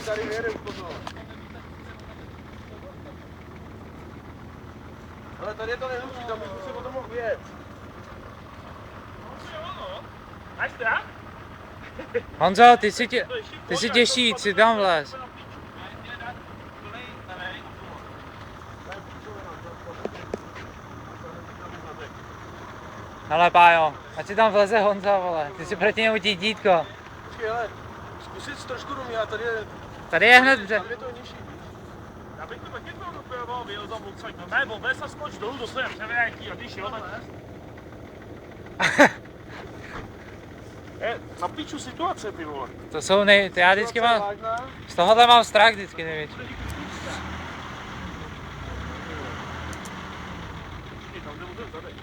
tady vyjede už potom. Ale tady je to nejhlubší, tam bych se potom mohl vyjet. Honzo, ty si těžší jít si tam vlez. Hele Pájo, ať si tam vleze Honza, vole, ty si proti němu dítko. Počkej, hele, zkusit trošku do mě, a Tady je hned bře. Tam je to nižší. Já bych to taky to dopojoval, vyjel tam odsaď. No ne, vůbec a skoč dolů do své převěrky a když jo, tak... Na piču situace, ty vole. To jsou já vždycky mám, z tohohle mám strach vždycky největší. Tam jde vůbec zadek.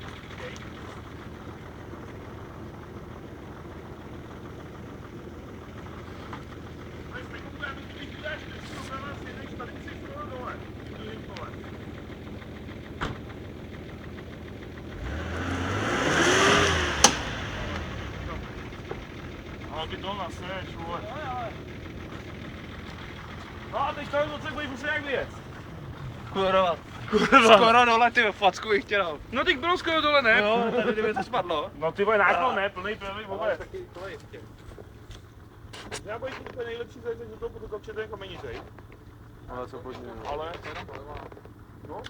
Ale ty to naseš, vole. No a teď tady docek budeš muset jak vyjet. Kurva. Skoro dole, ty facku bych chtěl. No teď bylo skoro dole, ne? Jo, tady kdyby to spadlo. No ty vole, náklon ne, plný vole. Taky to je ještě. Já bojím, že to je nejlepší zajít, že to budu kopčet ten kamenířej. Ale co pojď mě. Ale... No.